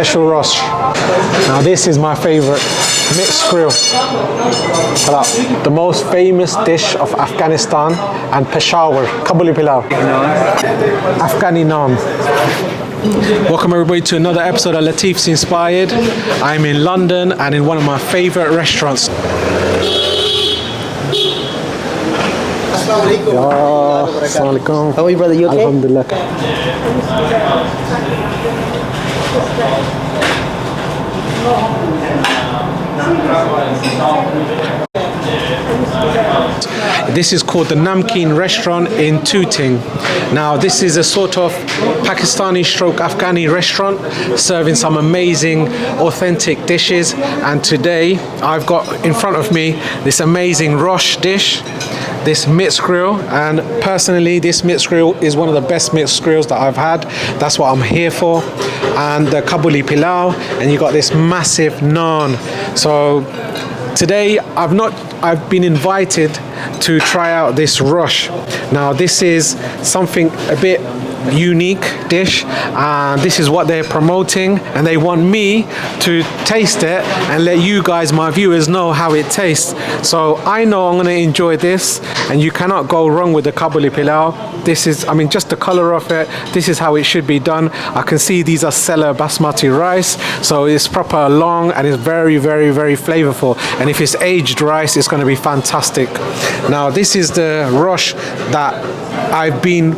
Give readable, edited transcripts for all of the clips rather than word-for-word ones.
special Rosh. Now this is my favorite, mixed grill. The most famous dish of Afghanistan and Peshawar, Kabuli Pilou. Afghani Naan. Welcome everybody to another episode of Latifs Inspired. I'm in London and in one of my favorite restaurants. Assalamu alaikum. How are you, brother? You okay? Alhamdulillah. This is called the Namkeen restaurant in Tooting. Now this is a sort of Pakistani stroke Afghani restaurant serving some amazing authentic dishes, and today I've got in front of me this amazing Rosh dish, this mixed grill, and personally this mixed grill is one of the best mixed grills that I've had. That's what I'm here for. And the Kabuli Pilou, and you got this massive naan. So today I've been invited to try out this Rosh. Now this is something a bit unique dish, and this is what they're promoting, and they want me to taste it and let you guys, my viewers, know how it tastes. So I know I'm going to enjoy this, and you cannot go wrong with the Kabuli Pilou. This is, I mean, just the color of it, this is how it should be done. I can see these are Sela basmati rice, so it's proper long and it's very, very, very flavorful. And if it's aged rice, it's going to be fantastic. Now this is the Rosh that I've been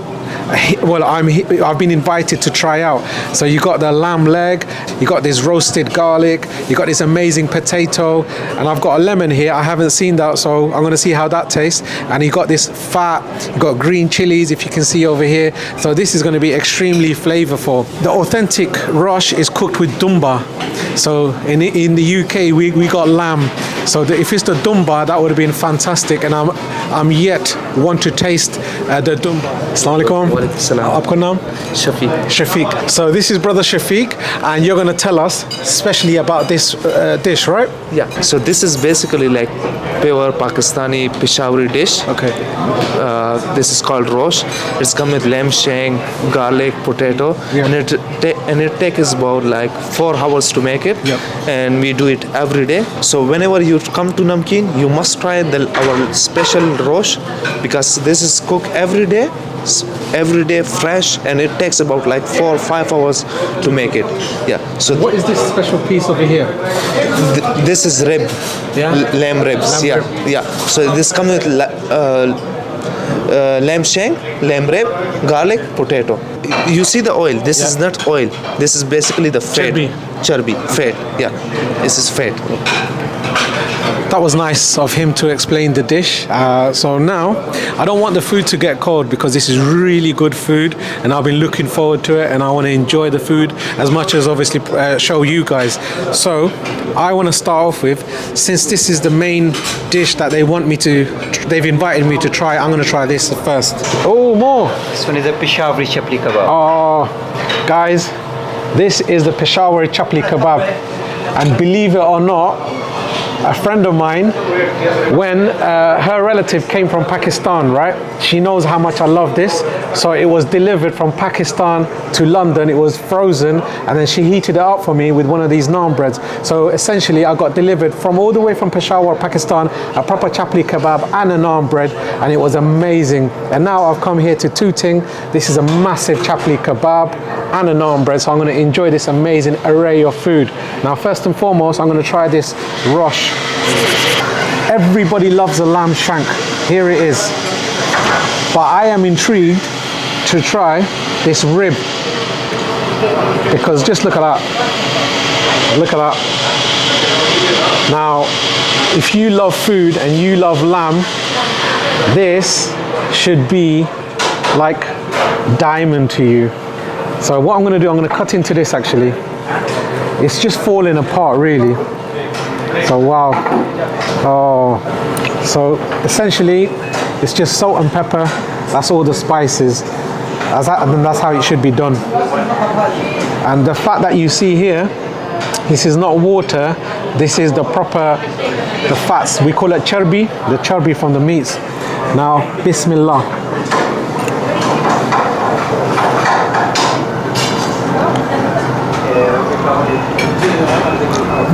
invited to try out. So you got the lamb leg, you got this roasted garlic, you got this amazing potato, and I've got a lemon here. I haven't seen that, so I'm going to see how that tastes. And you got this fat, you got green chilies, if you can see over here. So this is going to be extremely flavorful. The authentic Rosh is cooked with dumba. So in the UK we got lamb. So if it's the dumba, that would have been fantastic, and I'm yet want to taste the dumba. Assalamu alaikum. Aapka naam? Shafiq. So this is brother Shafiq, and you're going to tell us especially about this dish, right? Yeah. So this is basically like pure Pakistani Peshawari dish. Okay. This is called Rosh. It's come with lamb shank, garlic, potato, yeah. and it takes about like 4 hours to make it. Yep. And we do it every day. So whenever you come to Namkeen, you must try our special Rosh, because this is cooked every day fresh, and it takes about like 4 or 5 hours to make it. Yeah. So what is this special piece over here? This is rib. Yeah. Lamb ribs. Lamb rib. Yeah. So this comes with lamb shank, lamb rib, garlic, potato. You see the oil. This is not oil. This is basically the fat. Charbi. Fat. Yeah. This is fat. That was nice of him to explain the dish. So now I don't want the food to get cold, because this is really good food and I've been looking forward to it, and I want to enjoy the food as much as obviously show you guys. So I want to start off with, since this is the main dish that they've invited me to try, I'm going to try this first. Oh, more. This one is a Peshawari Chapli Kebab. Oh, guys, this is the Peshawari Chapli Kebab, and believe it or not, a friend of mine, when her relative came from Pakistan, right? She knows how much I love this. So it was delivered from Pakistan to London. It was frozen, and then she heated it up for me with one of these naan breads. So essentially I got delivered from all the way from Peshawar, Pakistan, a proper Chapli kebab and a naan bread, and it was amazing. And now I've come here to Tooting. This is a massive Chapli kebab and a naan bread, so I'm going to enjoy this amazing array of food. Now first and foremost, I'm going to try this Rosh. Everybody loves a lamb shank. Here it is. But I am intrigued to try this rib, because just look at that. Look at that. Now, if you love food and you love lamb, this should be like diamond to you. So what I'm going to do, I'm going to cut into this actually. It's just falling apart really. So wow. Oh, so essentially it's just salt and pepper. That's all the spices. And that's how it should be done. And the fat that you see here, this is not water. This is the fats. We call it charbi, the charbi from the meats. Now, Bismillah.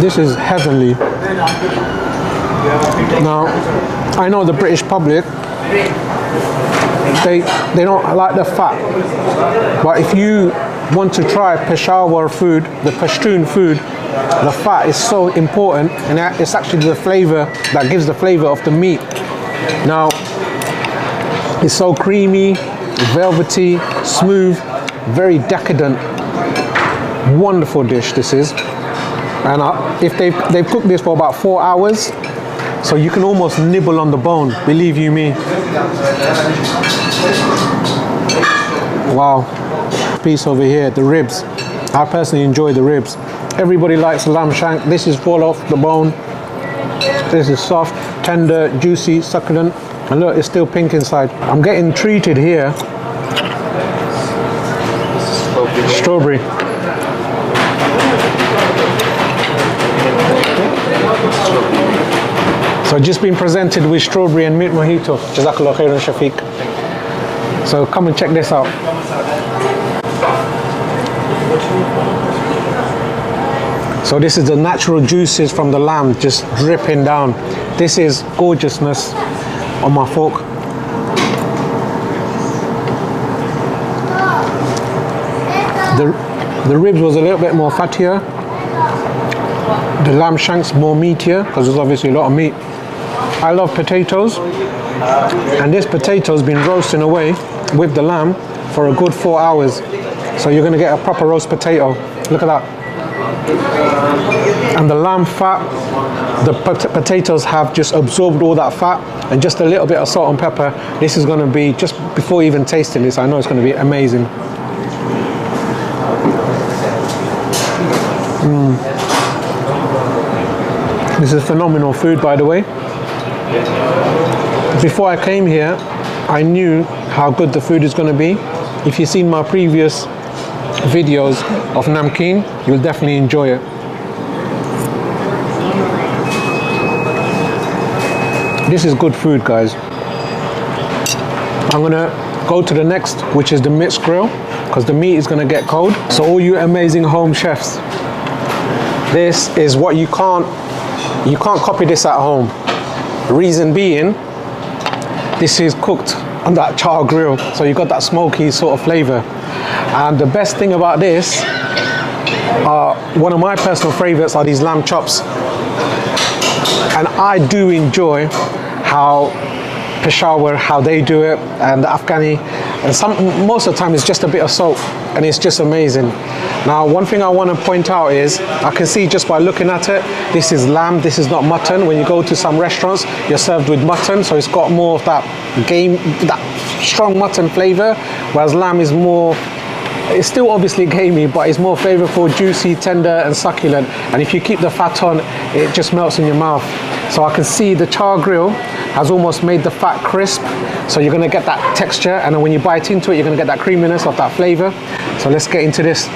This is heavenly. Now, I know the British public, they don't like the fat, but if you want to try Peshawar food, the Pashtun food, the fat is so important, and it's actually the flavor that gives the flavor of the meat. Now, it's so creamy, velvety, smooth, very decadent, wonderful dish this is. And if they've cooked this for about 4 hours, so you can almost nibble on the bone, believe you me. Wow. Piece over here, the ribs. I personally enjoy the ribs. Everybody likes lamb shank. This is full off the bone. This is soft, tender, juicy, succulent. And look, it's still pink inside. I'm getting treated here. Strawberry. So just been presented with strawberry and mint mojito. Jazakallah khairan Shafiq. So come and check this out. So this is the natural juices from the lamb just dripping down. This is gorgeousness on my fork. The ribs was a little bit more fattier. The lamb shanks more meatier because there's obviously a lot of meat. I love potatoes, and this potato's been roasting away with the lamb for a good 4 hours. So you're going to get a proper roast potato. Look at that. And the lamb fat, the potatoes have just absorbed all that fat, and just a little bit of salt and pepper. This is going to be, just before even tasting this, I know it's going to be amazing. This is phenomenal food, by the way. Before I came here, I knew how good the food is going to be. If you've seen my previous videos of Namkeen, you'll definitely enjoy it. This is good food, guys. I'm gonna go to the next, which is the mixed grill, because the meat is gonna get cold. So all you amazing home chefs, this is what you can't copy this at home. Reason being, this is cooked on that char grill, so you got that smoky sort of flavor. And the best thing about this, one of my personal favorites are these lamb chops. And I do enjoy how Peshawar, how they do it, and the Afghani, and most of the time it's just a bit of salt, and it's just amazing. Now, one thing I want to point out is, I can see just by looking at it, this is lamb, this is not mutton. When you go to some restaurants, you're served with mutton, so it's got more of that that strong mutton flavor, whereas lamb is more, it's still obviously gamey, but it's more flavorful, juicy, tender, and succulent. And if you keep the fat on, it just melts in your mouth. So I can see the char grill has almost made the fat crisp, so you're gonna get that texture, and then when you bite into it, you're gonna get that creaminess of that flavor. So let's get into this.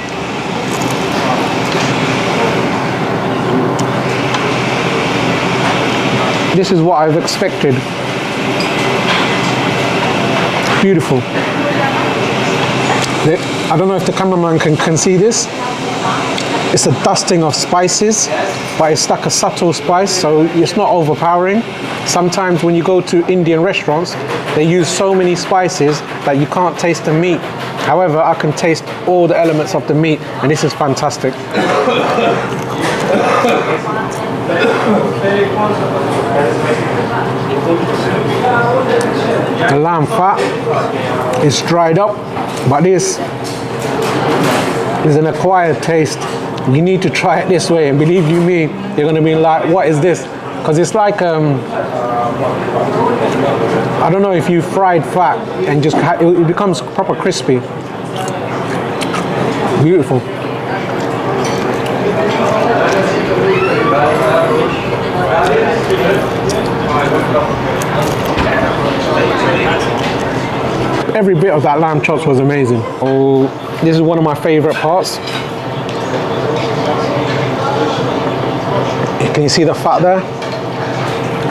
This is what I've expected. Beautiful. I don't know if the cameraman can see this. It's a dusting of spices, but it's like a subtle spice, so it's not overpowering. Sometimes when you go to Indian restaurants, they use so many spices that you can't taste the meat. However, I can taste all the elements of the meat, and this is fantastic. The lamb fat is dried up, but this is an acquired taste. You need to try it this way, and believe you me, you're gonna be like, what is this? Because it's like, I don't know if you fried fat and just, it becomes proper crispy. Beautiful. Every bit of that lamb chops was amazing. Oh, this is one of my favorite parts. Can you see the fat there?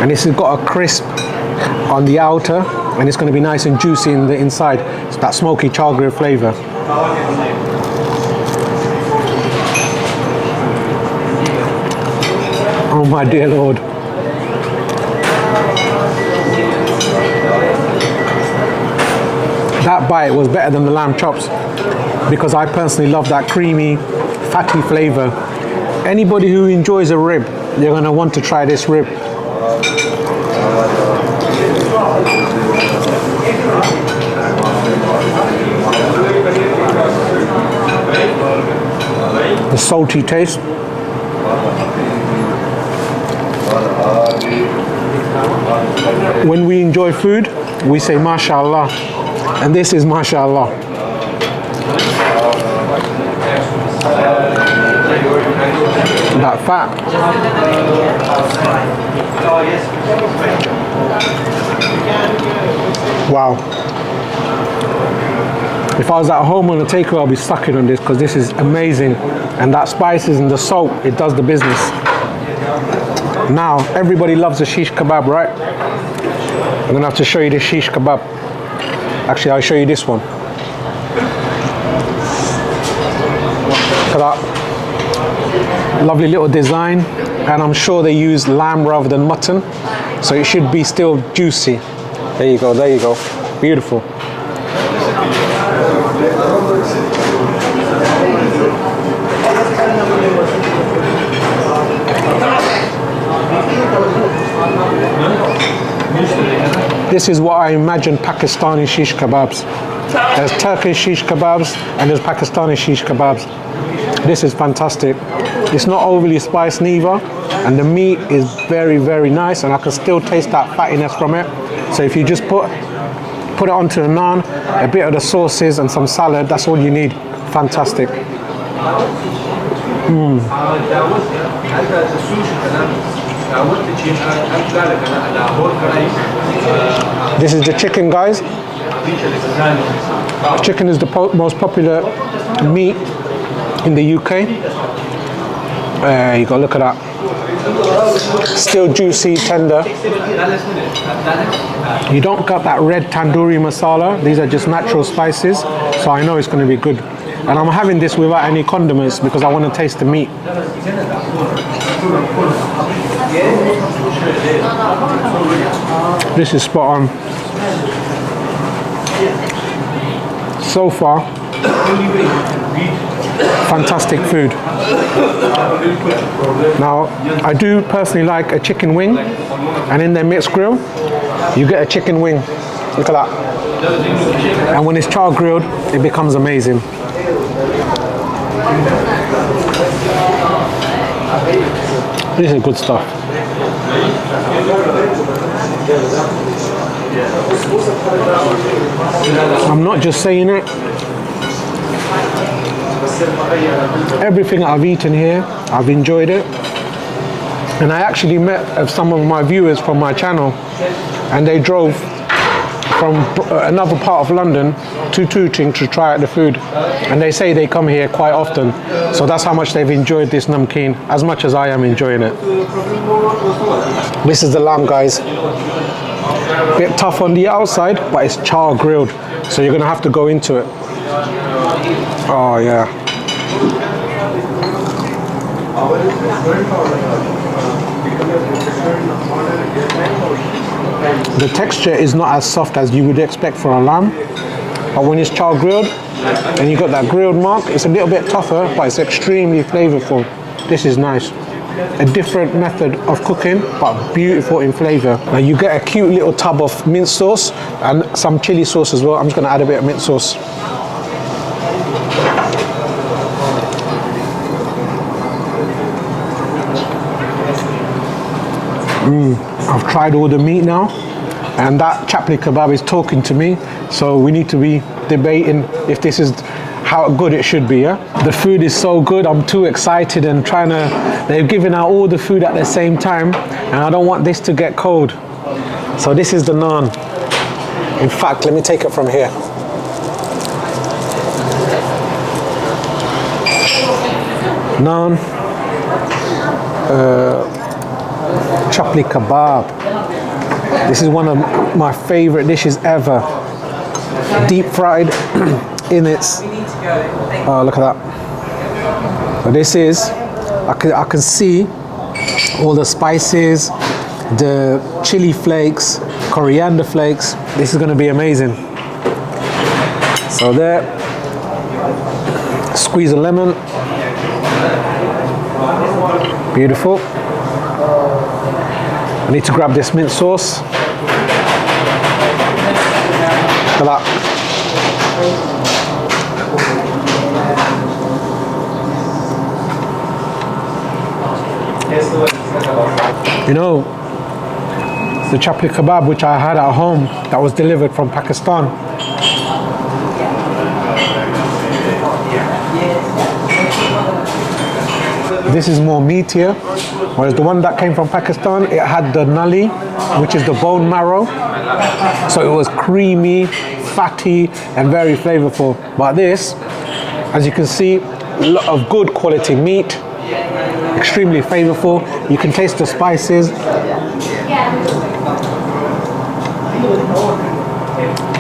And this has got a crisp on the outer, and it's going to be nice and juicy in the inside. It's that smoky char grill flavor. my dear Lord. That bite was better than the lamb chops because I personally love that creamy, fatty flavour. Anybody who enjoys a rib, you're going to want to try this rib. The salty taste. When we enjoy food, we say mashallah, and this is mashallah. That fat. Wow. If I was at home on a takeaway, I'll be sucking on this because this is amazing. And that spices and the salt, it does the business. Now, everybody loves a shish kebab, right? I'm gonna have to show you this shish kebab. Actually, I'll show you this one. Look at that. Lovely little design. And I'm sure they use lamb rather than mutton. So it should be still juicy. There you go, there you go. Beautiful. This is what I imagine Pakistani shish kebabs. There's Turkish shish kebabs and there's Pakistani shish kebabs. This is fantastic. It's not overly spiced neither, and the meat is very, very nice, and I can still taste that fattiness from it. So if you just put it onto a naan, a bit of the sauces and some salad, that's all you need. Fantastic. This is the chicken, guys. Chicken is the most popular meat in the UK. There you go, look at that. Still juicy, tender. You don't got that red tandoori masala. These are just natural spices, so I know it's going to be good. And I'm having this without any condiments because I want to taste the meat. This is spot on. So far, fantastic food. Now, I do personally like a chicken wing, and in their mixed grill, you get a chicken wing. Look at that. And when it's char grilled, it becomes amazing. This is good stuff. I'm not just saying it. Everything I've eaten here, I've enjoyed it. And I actually met some of my viewers from my channel, and they drove from another part of London to Tooting to try out the food, and they say they come here quite often, so that's how much they've enjoyed this namkeen, as much as I am enjoying it. This is the lamb, guys. Bit tough on the outside, but it's char grilled, so you're gonna have to go into it. Oh yeah. The texture is not as soft as you would expect for a lamb, but when it's char grilled and you got that grilled mark, it's a little bit tougher, but it's extremely flavorful. This is nice. A different method of cooking, but beautiful in flavour. Now you get a cute little tub of mint sauce and some chili sauce as well. I'm just going to add a bit of mint sauce. I've tried all the meat now, and that Chapli kebab is talking to me, so we need to be debating if this is how good it should be, yeah? The food is so good, I'm too excited and they're giving out all the food at the same time, and I don't want this to get cold. So this is the naan. In fact, let me take it from here. Naan. Chapli kebab. This is one of my favorite dishes ever. Deep fried in its. Oh, look at that. So this is. I can see all the spices, the chili flakes, coriander flakes. This is going to be amazing. So there, squeeze a lemon. Beautiful. I need to grab this mint sauce. Look at that. You know, the Chapli Kebab which I had at home that was delivered from Pakistan. This is more meatier, whereas the one that came from Pakistan, it had the nulli, which is the bone marrow. So it was creamy, fatty, and very flavorful. But this, as you can see, a lot of good quality meat, extremely flavorful. You can taste the spices.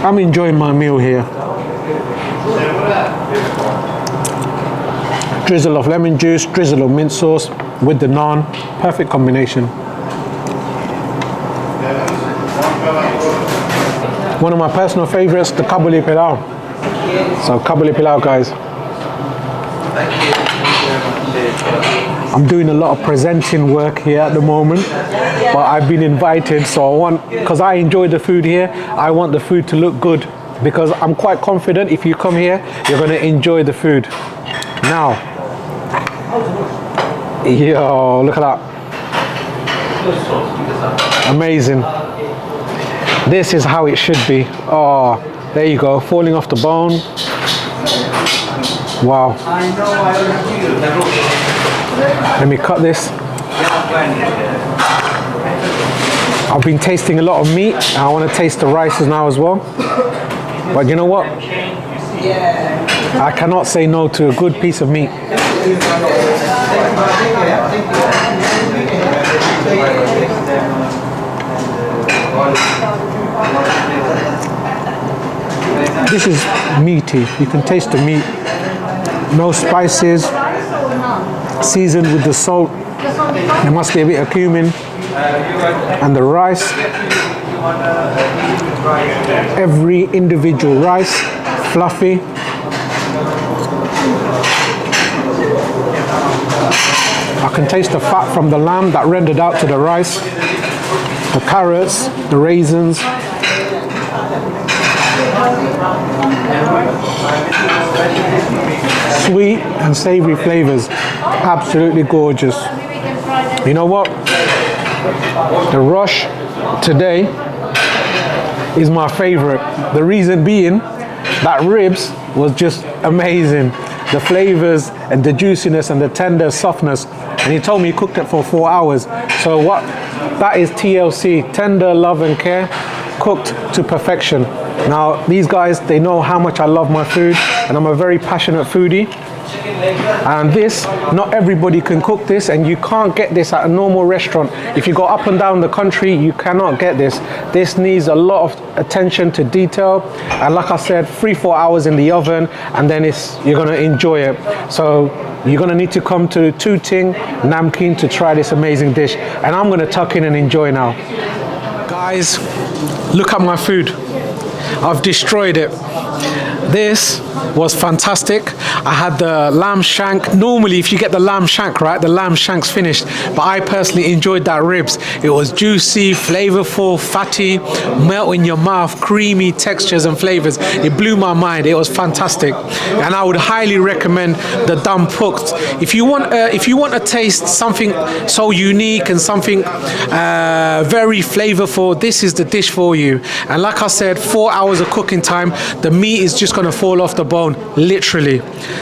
I'm enjoying my meal here. Drizzle of lemon juice, drizzle of mint sauce with the naan. Perfect combination. One of my personal favorites, the Kabuli Pilou. So Kabuli Pilou, guys. I'm doing a lot of presenting work here at the moment, but I've been invited, so because I enjoy the food here, I want the food to look good, because I'm quite confident if you come here, you're going to enjoy the food. Now, yo, look at that. Amazing. This is how it should be. Oh, there you go, falling off the bone. Wow. Let me cut this. I've been tasting a lot of meat, and I want to taste the rices now as well. But you know what? I cannot say no to a good piece of meat. This is meaty. You can taste the meat. No spices. Seasoned with the salt. There must be a bit of cumin. And the rice. Every individual rice. Fluffy. I can taste the fat from the lamb that rendered out to the rice. The carrots, the raisins. Sweet and savoury flavours. Absolutely gorgeous. You know what? The Rosh today is my favourite. The reason being that ribs was just amazing. The flavours and the juiciness and the tender softness. And he told me he cooked it for 4 hours. So what? That is TLC, tender love and care, cooked to perfection. Now, these guys, they know how much I love my food, and I'm a very passionate foodie. And this, not everybody can cook this, and you can't get this at a normal restaurant. If you go up and down the country, you cannot get this. This needs a lot of attention to detail, and like I said, 3-4 hours in the oven, and then you're gonna enjoy it. So you're gonna need to come to Tooting, Namkeen to try this amazing dish, and I'm gonna tuck in and enjoy now. Guys, look at my food. I've destroyed it. This was fantastic. I had the lamb shank. Normally, if you get the lamb shank, right, the lamb shank's finished. But I personally enjoyed that ribs. It was juicy, flavorful, fatty, melt in your mouth, creamy textures and flavors. It blew my mind. It was fantastic, and I would highly recommend the dum Pukht. If you want to taste something so unique and something very flavorful, this is the dish for you. And like I said, 4 hours of cooking time. The meat is just going to fall off the bone, literally.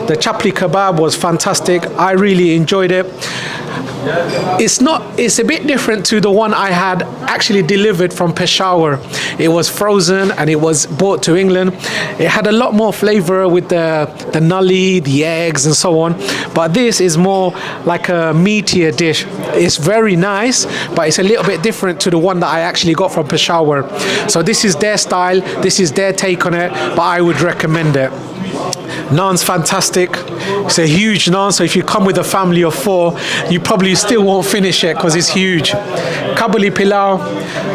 The Chapli Kebab was fantastic. I really enjoyed it. It's a bit different to the one I had actually delivered from Peshawar. It was frozen and it was brought to England. It had a lot more flavor with the nulli, the eggs and so on. But this is more like a meatier dish. It's very nice, but it's a little bit different to the one that I actually got from Peshawar. So this is their style, this is their take on it, but I would recommend it. Naan's fantastic. It's a huge naan, so if you come with a family of 4, you probably still won't finish it because it's huge. Kabuli Pilou,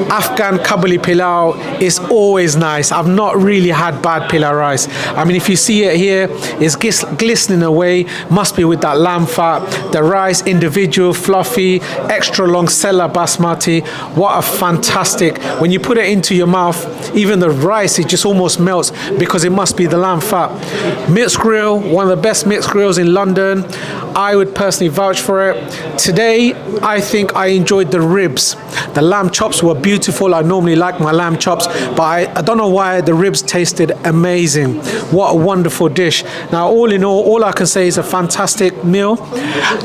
Afghan Kabuli Pilou is always nice. I've not really had bad pilau rice. I mean, if you see it here, it's glistening away. Must be with that lamb fat. The rice, individual, fluffy, extra long Sela basmati. What a fantastic, when you put it into your mouth, even the rice, it just almost melts because it must be the lamb fat. Mixed grill, one of the best mixed grills in London. I would personally vouch for it. Today, I think I enjoyed the ribs. The lamb chops were beautiful. I normally like my lamb chops, but I don't know why the ribs tasted amazing. What a wonderful dish. Now, all I can say is a fantastic meal.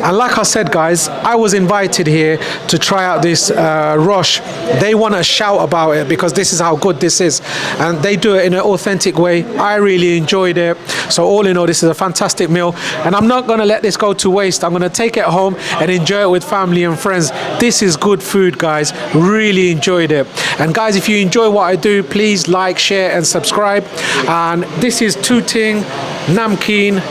And like I said, guys, I was invited here to try out this Rosh. They want to shout about it because this is how good this is. And they do it in an authentic way. I really enjoyed it. So all in all, this is a fantastic meal. And I'm not going to let this go to waste. I'm going to take it home and enjoy it with family and friends. This is good food, guys. Really enjoyed it. And guys, if you enjoy what I do, please like, share and subscribe. And this is Tooting, Namkeen.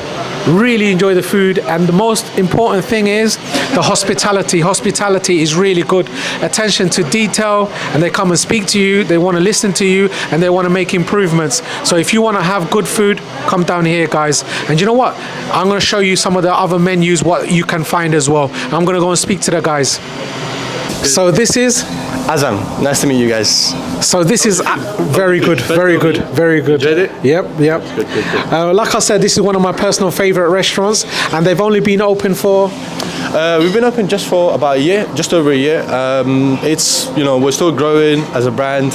Really enjoy the food, and the most important thing is the hospitality. Hospitality is really good. Attention to detail, and they come and speak to you, they want to listen to you, and they want to make improvements. So if you want to have good food, come down here, guys. And you know what? I'm going to show you some of the other menus, what you can find as well. I'm going to go and speak to the guys. So this is Azam. Nice to meet you guys. So this is very good, very good, very good. Enjoyed it? Yep. Good. Like I said, this is one of my personal favorite restaurants, and they've only been open for... We've been open just for about a year, just over a year. It's, we're still growing as a brand.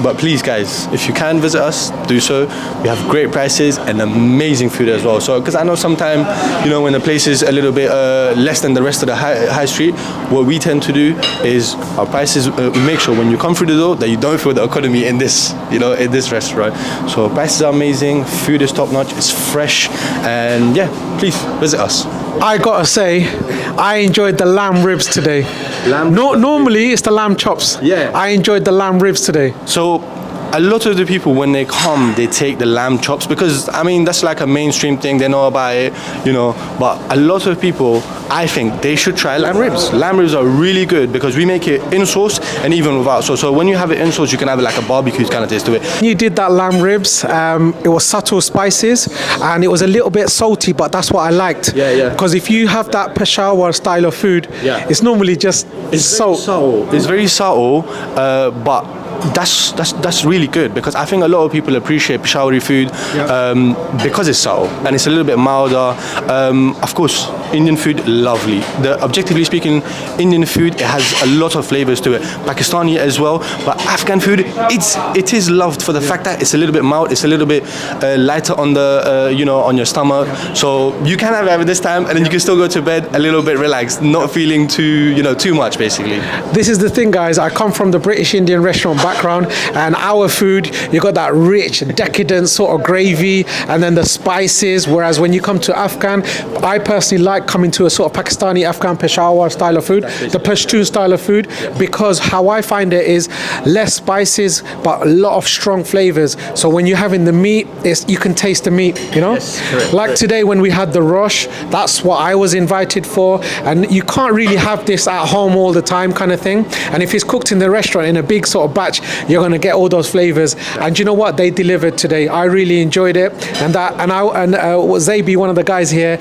But please, guys, if you can visit us, do so. We have great prices and amazing food as well. So, because I know sometimes, when the place is a little bit less than the rest of the high street, what we tend to do is our prices, we make sure when you come through the door that you don't feel the economy in this, in this restaurant. So prices are amazing, food is top notch, it's fresh, and yeah, please visit us. I gotta say, I enjoyed the lamb ribs today. Normally it's the lamb chops. Yeah. I enjoyed the lamb ribs today. So a lot of the people, when they come, they take the lamb chops because, that's like a mainstream thing. They know about it, But a lot of people, I think they should try lamb ribs. Lamb ribs are really good because we make it in sauce and even without sauce. So when you have it in sauce, you can have it like a barbecue kind of taste to it. You did that lamb ribs. It was subtle spices and it was a little bit salty, but that's what I liked. Yeah. Because if you have that Peshawari style of food, it's normally just salt. It's very subtle, but that's really good because I think a lot of people appreciate Peshawari food because it's subtle and it's a little bit milder. Of course, Indian food, lovely. Objectively speaking, Indian food, it has a lot of flavors to it. Pakistani as well, but Afghan food, it is loved for the fact that it's a little bit mild, it's a little bit lighter on the on your stomach. So you can have it this time, and then you can still go to bed a little bit relaxed, not feeling too much basically. This is the thing, guys. I come from the British Indian restaurant background, and our food, you got that rich, decadent sort of gravy, and then the spices. Whereas when you come to Afghan, I personally like coming to a sort of Pakistani, Afghan, Peshawar style of food, the Pashtun style of food, because how I find it is less spices, but a lot of strong flavors. So when you're having the meat, you can taste the meat, Yes, correct, like today when we had the Rosh, that's what I was invited for, and you can't really have this at home all the time kind of thing. And if it's cooked in the restaurant in a big sort of batch, you're going to get all those flavors. And you know what, they delivered today. I really enjoyed it. And Zabi, one of the guys here,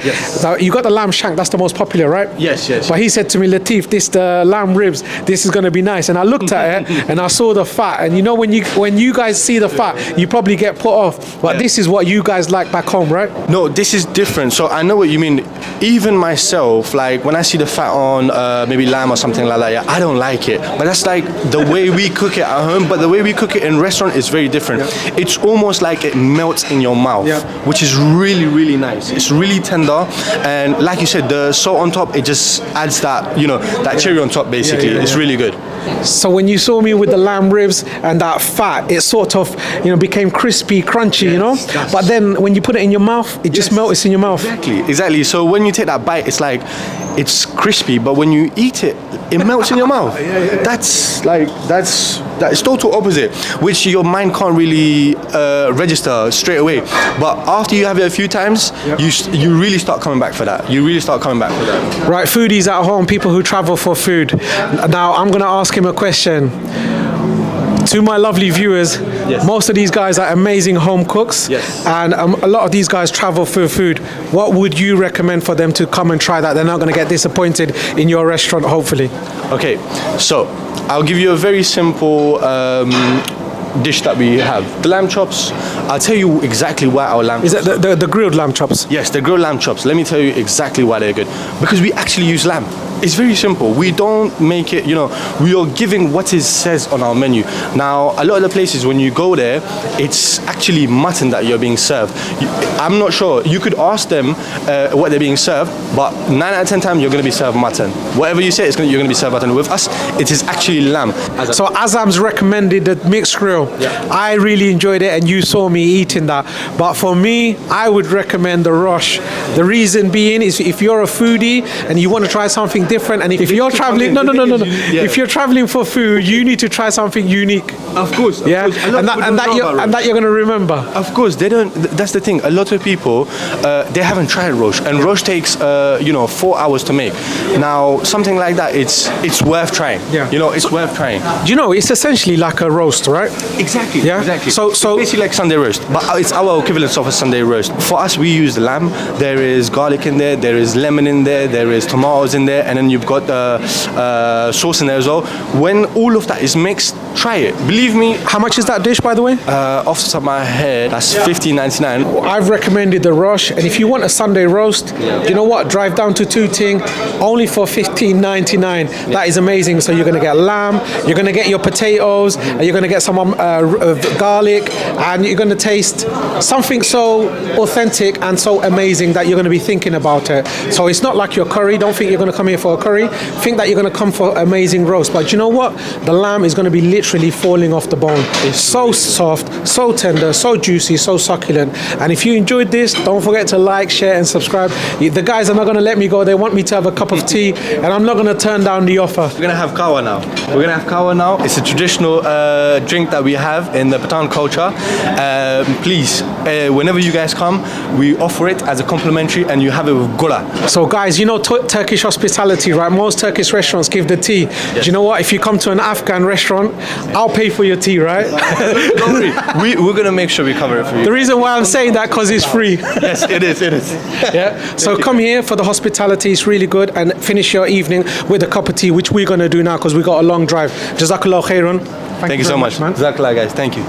you got the lamb shank, that's the most popular, right? Yes. But he said to me, Latif, the lamb ribs, this is going to be nice. And I looked at it and I saw the fat, and when you guys see the fat, you probably get put off, but this is what you guys like back home, right? No, this is different. So I know what you mean. Even myself, like when I see the fat on maybe lamb or something like that, I don't like it. But that's like the way we cook it at home. But the way we cook it in restaurant is very different. It's almost like it melts in your mouth, which is really, really nice. It's really tender, and like you said, the salt on top, it just adds that, that cherry on top basically. It's really good. So when you saw me with the lamb ribs and that fat, it sort of, became crispy, crunchy, But then when you put it in your mouth, it just melts in your mouth. Exactly. So when you take that bite, it's like it's crispy, but when you eat it, it melts in your mouth. That's total opposite, which your mind can't really register straight away. But after you have it a few times, you really start coming back for that. Right, foodies at home, people who travel for food. Now I'm gonna ask him a question. To my lovely viewers, most of these guys are amazing home cooks, and a lot of these guys travel for food. What would you recommend for them to come and try that? They're not going to get disappointed in your restaurant, hopefully. Okay, so I'll give you a very simple dish that we have. The lamb chops, I'll tell you exactly why our lamb chops. Is it the grilled lamb chops? Yes, the grilled lamb chops. Let me tell you exactly why they're good. Because we actually use lamb. It's very simple. We don't make it, we are giving what it says on our menu. Now, a lot of the places when you go there, it's actually mutton that you're being served. I'm not sure. You could ask them what they're being served, but 9 out of 10 times you're going to be served mutton. Whatever you say, you're going to be served mutton. With us, it is actually lamb. So Azam's recommended the mixed grill. I really enjoyed it, and you saw me eating that. But for me, I would recommend the Rosh. The reason being is if you're a foodie and you want to try something different, and if you're traveling, if you're traveling for food, you need to try something unique. Of course. And that you're going to remember. Of course, they don't. That's the thing. A lot of people they haven't tried roast, and roast takes 4 hours to make. Now something like that, it's worth trying. It's worth trying. It's essentially like a roast, right? Exactly. Yeah. Exactly. So it's basically like Sunday roast, but it's our equivalent of a Sunday roast. For us, we use the lamb. There is garlic in there. There is lemon in there. There is tomatoes in there, and then you've got sauce in there as well. When all of that is mixed, try it. Believe me. How much is that dish, by the way? Off the top of my head, that's $15.99. I've recommended the Rosh, and if you want a Sunday roast, you know what? Drive down to Tooting, only for $15.99. That is amazing. So you're going to get lamb, you're going to get your potatoes, and you're going to get some garlic, and you're going to taste something so authentic and so amazing that you're going to be thinking about it. So it's not like your curry. Don't think you're going to come here for a curry. Think that you're going to come for amazing roast. But you know what? The lamb is going to be literally falling off the bone. It's so soft, so tender, so juicy, so succulent. And if you enjoyed this, don't forget to like, share, and subscribe. The guys are not going to let me go. They want me to have a cup of tea, and I'm not going to turn down the offer. We're going to have kawa now. It's a traditional drink that we have in the Pathan culture. Please, whenever you guys come, we offer it as a complimentary, and you have it with gula. So guys, Turkish hospitality, right? Most Turkish restaurants give the tea. Do you know what? If you come to an Afghan restaurant, I'll pay for your tea, right? Don't worry. We're going to make sure we cover it for you. The reason why I'm saying that, because it's free. Yes, it is. Yeah. So come here for the hospitality. It's really good, and finish your evening with a cup of tea, which we're going to do now because we got a long drive. Jazakallah khairun. Thank you so much, man. Jazakallah, guys. Thank you.